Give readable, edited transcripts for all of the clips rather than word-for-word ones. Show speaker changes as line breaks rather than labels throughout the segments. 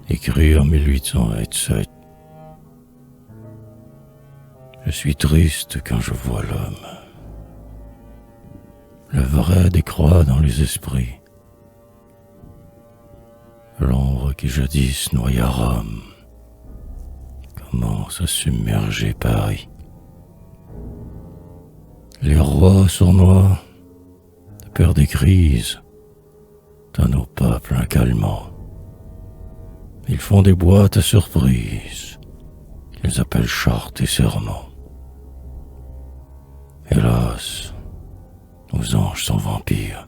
écrit en 1827. Je suis triste quand je vois l'homme. Le vrai décroît dans les esprits. L'ombre qui jadis noya Rome commence à submerger Paris. Les rois sournois, de peur des crises, donnent au peuple un calmant. Ils font des boîtes à surprise, qu'ils appellent chartes et serments. Hélas, nos anges sont vampires.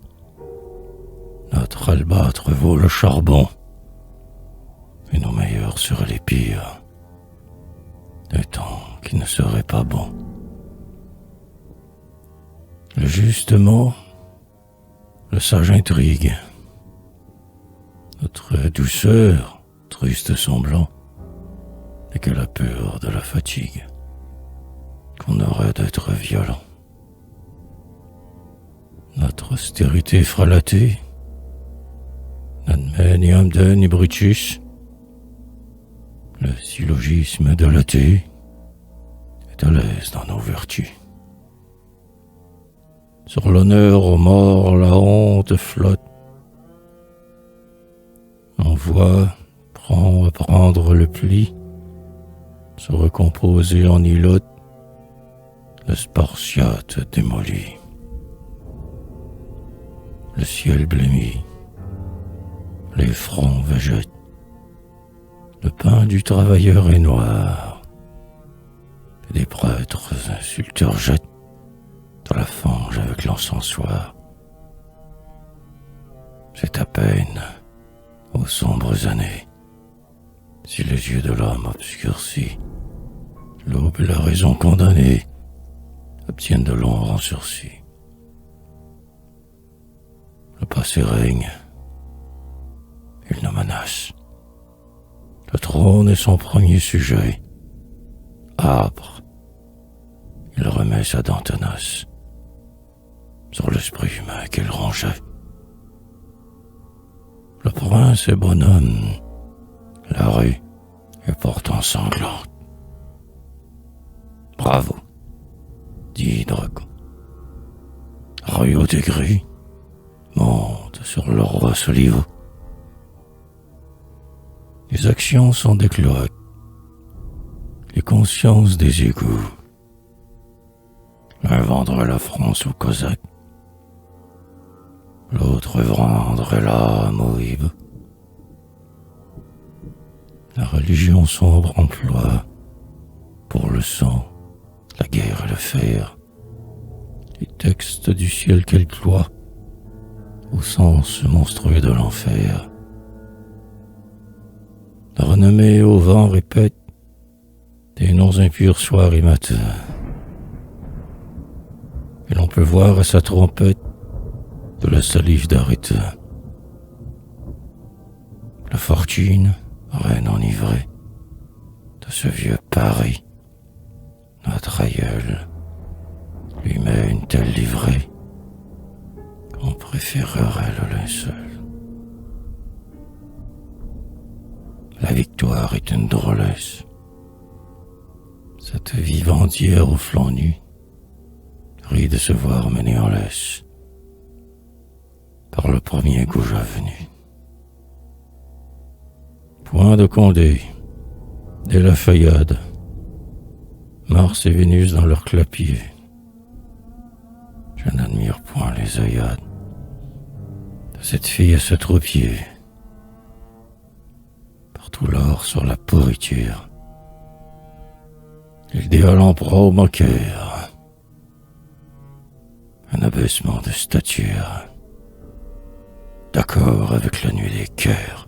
Notre albâtre vaut le charbon, et nos meilleurs seraient les pires. Des temps qui ne seraient pas bons. Le juste mot, le sage intrigue. Notre douceur, triste semblant, n'est que la peur de la fatigue, qu'on aurait d'être violent. Notre austérité fralatée, n'admet ni Hamden ni Brutus. Le syllogisme de l'athée est à l'aise dans nos vertus. Sur l'honneur aux morts, la honte flotte. On voit, prend à prendre le pli, se recomposer en îlotte, le Spartiate démoli. Le ciel blêmit, les fronts végètent, le pain du travailleur est noir, et des prêtres insulteurs jettent dans la fange avec l'encensoir. C'est à peine, aux sombres années, si les yeux de l'homme obscurcis, l'aube et la raison condamnée obtiennent de l'ombre en sursis. Le passé règne, il nous menace. Le trône est son premier sujet. Âpre, il remet sa dent tenace sur l'esprit humain qu'il rongeait. Le prince est bonhomme, la rue est pourtant sanglante. Bravo, dit Hydrogon. Rue au gris monte sur le roi Soliveau. Les actions sont des cloaques, les consciences des égouts. L'un vendrait la France aux Cosaques, l'autre vendrait l'âme aux hibes. La religion sombre emploie, pour le sang, la guerre et le fer, les textes du ciel qu'elle cloie, au sens monstrueux de l'enfer. La renommée au vent répète des noms impurs soir et matin. Et l'on peut voir à sa trompette de la salive d'Arétin. La fortune, reine enivrée de ce vieux Paris, notre aïeul lui met une telle livrée qu'on préférerait le linceul. La victoire est une drôlesse. Cette vivandière au flanc nu rit de se voir mener en laisse par le premier gouja venu. Point de Condé, dès la feuillade, Mars et Vénus dans leur clapier. Je n'admire point les œillades de cette fille à ce troupier. Partout l'or sur la pourriture, l'idéal en proie au moqueur, un abaissement de stature, d'accord avec la nuit des cœurs.